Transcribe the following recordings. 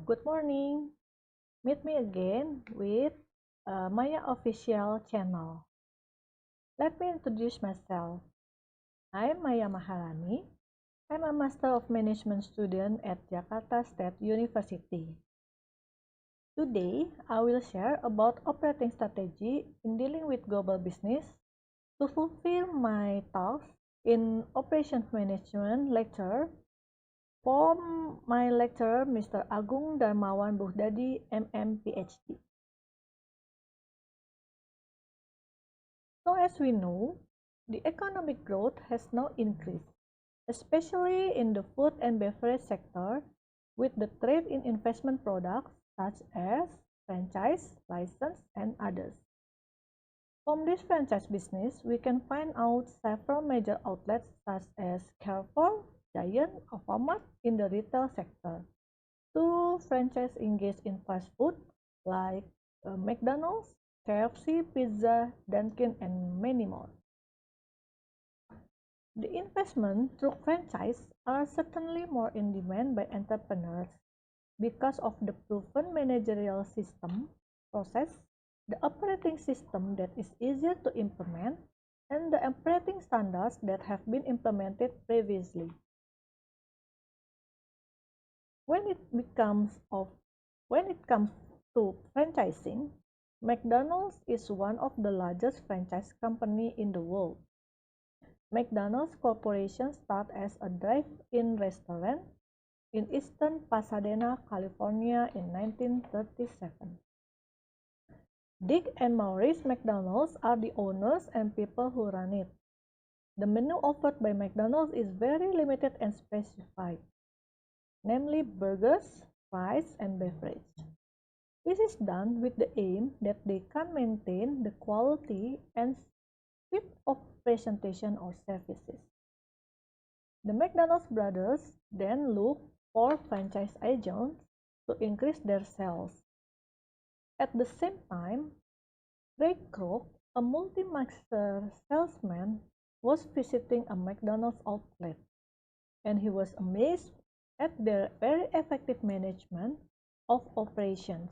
Good morning. Meet me again with Maya official channel. Let me introduce myself. I'm Maya Maharani. I'm a Master of Management student at Jakarta State University. Today, I will share about operating strategy in dealing with global business to fulfill my task in Operations Management lecture from my lecturer Mr. Agung Darmawan Buhdadi, MM PhD. So as we know, the economic growth has now increased, especially in the food and beverage sector, with the trade in investment products such as franchise, license, and others. From this franchise business, we can find out several major outlets such as Carrefour, Giant, or Walmart in the retail sector. Two franchise engaged in fast food like McDonald's, KFC, Pizza, Dunkin', and many more. The investment through franchise are certainly more in demand by entrepreneurs because of the proven managerial system process, the operating system that is easier to implement, and the operating standards that have been implemented previously. When it comes to franchising, McDonald's is one of the largest franchise company in the world. McDonald's Corporation started as a drive-in restaurant in eastern Pasadena, California in 1937. Dick and Maurice McDonald's are the owners and people who run it. The menu offered by McDonald's is very limited and specified, namely burgers, fries, and beverage. This is done with the aim that they can maintain the quality and speed of presentation or services. The McDonald's brothers then look for franchise agents to increase their sales. At the same time, Ray Kroc, a multi-master salesman, was visiting a McDonald's outlet, and he was amazed at their very effective management of operations.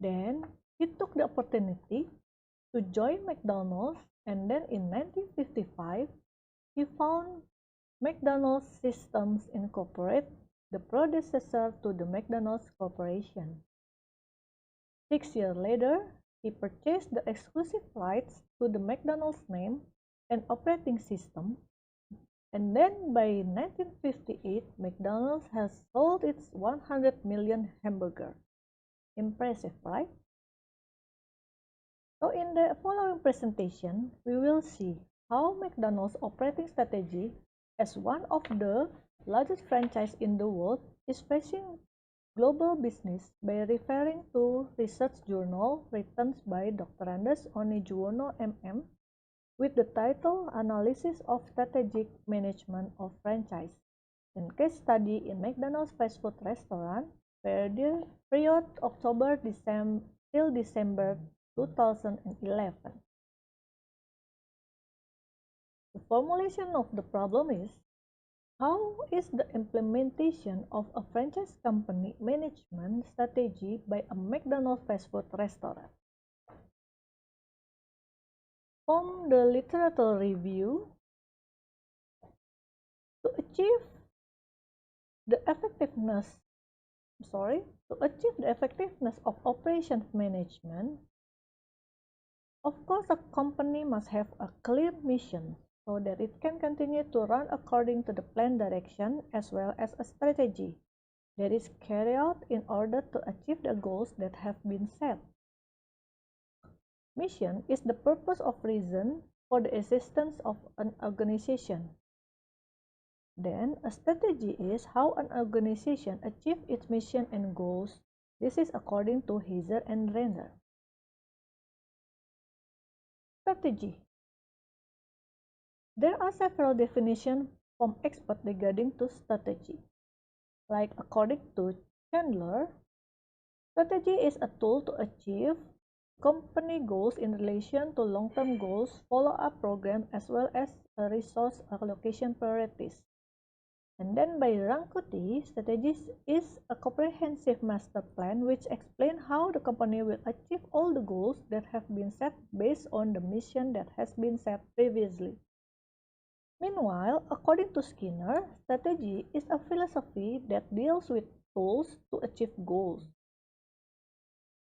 Then he took the opportunity to join McDonald's, and then in 1955 he found McDonald's Systems Incorporated, the predecessor to the McDonald's Corporation. 6 years later, he purchased the exclusive rights to the McDonald's name and operating system, and then by 1958 McDonald's has sold its 100 million hamburger. Impressive, right? So in the following presentation, we will see how McDonald's operating strategy as one of the largest franchise in the world is facing global business by referring to research journal written by Dr. Andes Onijuwono MM with the title Analysis of Strategic Management of Franchise and Case Study in McDonald's Fast Food Restaurant period October till December 2011. The formulation of the problem is: how is the implementation of a franchise company management strategy by a McDonald's fast food restaurant? From the literature review, to achieve the effectiveness of operations management, of course, a company must have a clear mission so that it can continue to run according to the planned direction as well as a strategy that is carried out in order to achieve the goals that have been set. Mission is the purpose of reason for the existence of an organization. Then, a strategy is how an organization achieves its mission and goals. This is according to Heiser and Renner. Strategy. There are several definitions from experts regarding to strategy. Like according to Chandler, strategy is a tool to achieve company goals in relation to long-term goals, follow-up program, as well as resource allocation priorities. And then by Rangkuti, strategies is a comprehensive master plan which explains how the company will achieve all the goals that have been set based on the mission that has been set previously. Meanwhile, according to Skinner, strategy is a philosophy that deals with tools to achieve goals.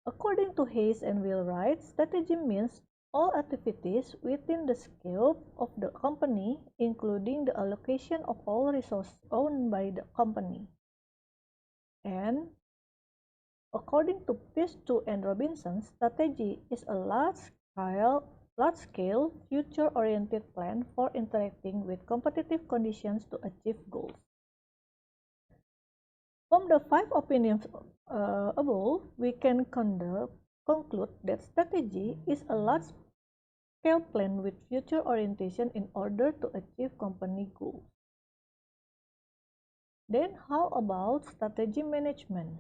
According to Hayes and Wheelwright, strategy means all activities within the scope of the company, including the allocation of all resources owned by the company. And according to Peace and Robinson, strategy is a large-scale, future-oriented plan for interacting with competitive conditions to achieve goals. From the five opinions above, we can conclude that strategy is a large-scale plan with future orientation in order to achieve company goals. Then how about strategy management?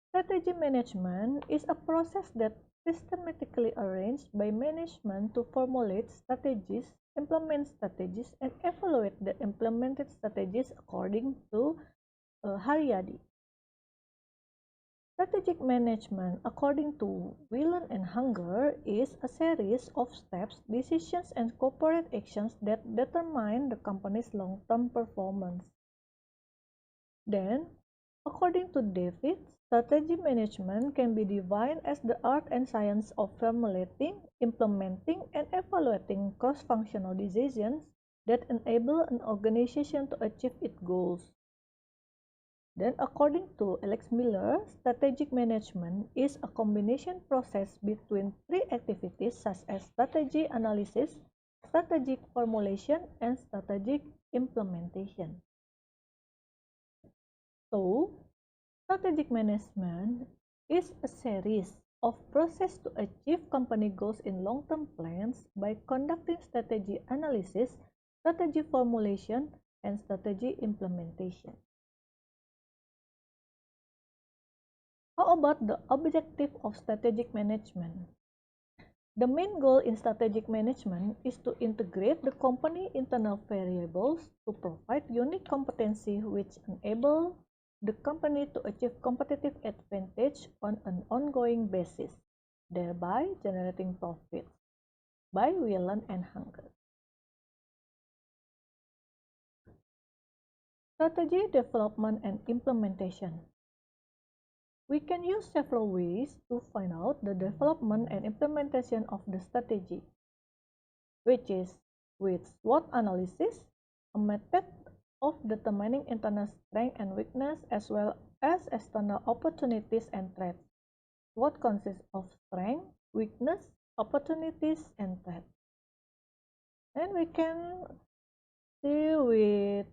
Strategy management is a process that systematically arranged by management to formulate strategies, implement strategies, and evaluate the implemented strategies according to Haryadi. Strategic management, according to Whelan and Hunger, is a series of steps, decisions, and corporate actions that determine the company's long-term performance. Then, according to David, strategy management can be defined as the art and science of formulating, implementing, and evaluating cross-functional decisions that enable an organization to achieve its goals. Then, according to Alex Miller, strategic management is a combination process between three activities such as strategy analysis, strategic formulation, and strategic implementation. So, strategic management is a series of processes to achieve company goals in long-term plans by conducting strategy analysis, strategy formulation, and strategy implementation. How about the objective of strategic management? The main goal in strategic management is to integrate the company internal variables to provide unique competency which enable the company to achieve competitive advantage on an ongoing basis, thereby generating profits. By Whelan and Hunger. Strategy development and implementation. We can use several ways to find out the development and implementation of the strategy, which is with SWOT analysis, a method of determining internal strength and weakness as well as external opportunities and threats. SWOT consists of strength, weakness, opportunities, and threats. And we can see with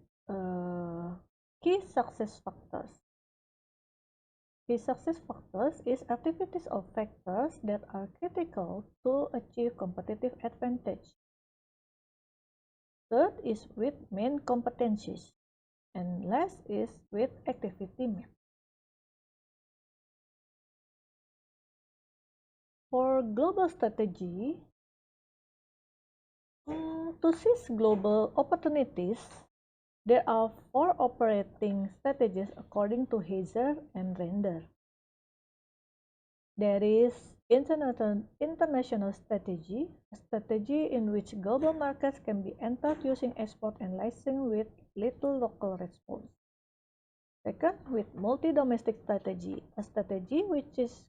key success factors. Key success factors is activities or factors that are critical to achieve competitive advantage. Third is with main competencies, and last is with activity map. For global strategy, to seize global opportunities, there are four operating strategies according to Hazer and Render. There is international strategy, a strategy in which global markets can be entered using export and licensing with little local response. Second, with multi-domestic strategy, a strategy which is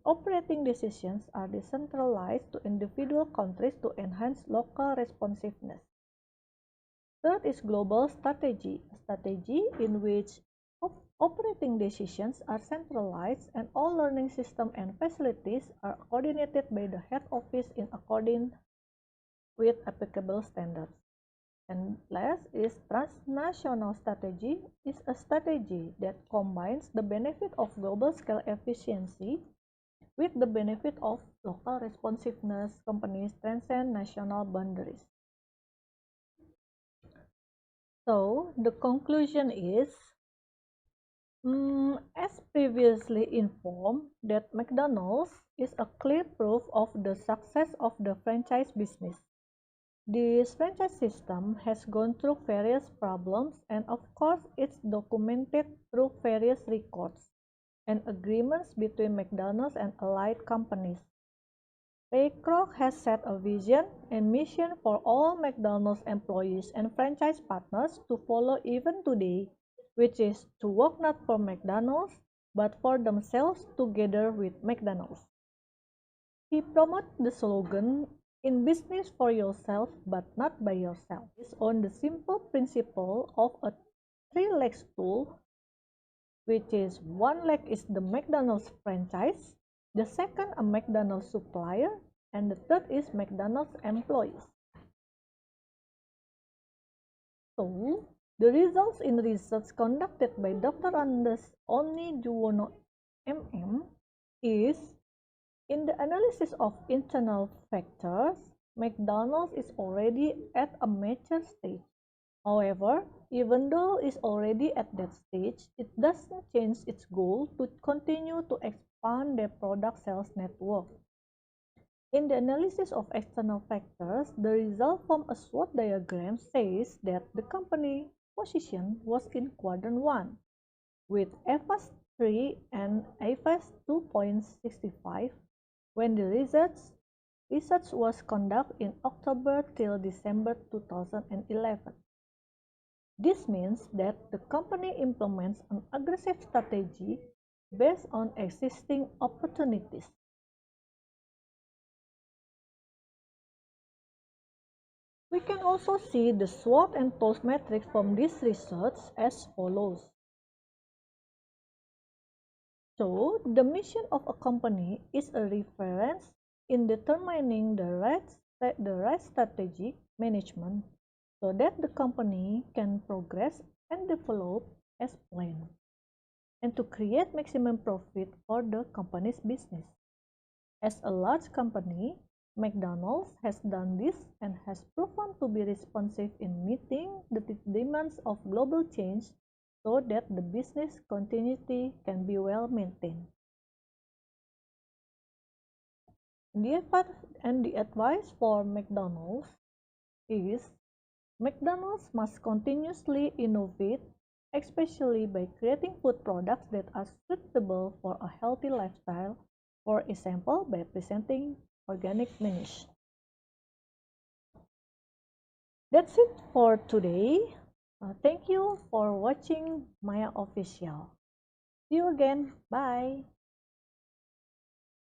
operating decisions are decentralized to individual countries to enhance local responsiveness. Third is global strategy, a strategy in which operating decisions are centralized and all learning systems and facilities are coordinated by the head office in accordance with applicable standards. And last is transnational strategy is a strategy that combines the benefit of global scale efficiency with the benefit of local responsiveness. Companies transcend national boundaries. So the conclusion is, as previously informed, that McDonald's is a clear proof of the success of the franchise business. This franchise system has gone through various problems and of course it's documented through various records and agreements between McDonald's and allied companies. Ray Kroc has set a vision and mission for all McDonald's employees and franchise partners to follow even today, which is to work not for McDonald's, but for themselves together with McDonald's. He promoted the slogan, "In business for yourself, but not by yourself," based on the simple principle of a three-leg stool, which is one leg is the McDonald's franchise, the second a McDonald's supplier, and the third is McDonald's employees. So, the results in research conducted by Dr. Anders Oni Juwono MM is, in the analysis of internal factors, McDonald's is already at a mature stage. However, even though it's already at that stage, it doesn't change its goal to continue to expand their product sales network. In the analysis of external factors, the result from a SWOT diagram says that the company position was in quadrant 1, with AFAS 3 and AFAS 2.65 when the research was conducted in October till December 2011. This means that the company implements an aggressive strategy based on existing opportunities. We can also see the SWOT and TOS metrics from this research as follows. So, the mission of a company is a reference in determining the right strategic management so that the company can progress and develop as planned, and to create maximum profit for the company's business. As a large company, McDonald's has done this and has proven to be responsive in meeting the demands of global change so that the business continuity can be well maintained. The advice for McDonald's is McDonald's must continuously innovate, especially by creating food products that are suitable for a healthy lifestyle, for example, by presenting organic menus. That's it for today. Thank you for watching Maya Official. See you again. Bye.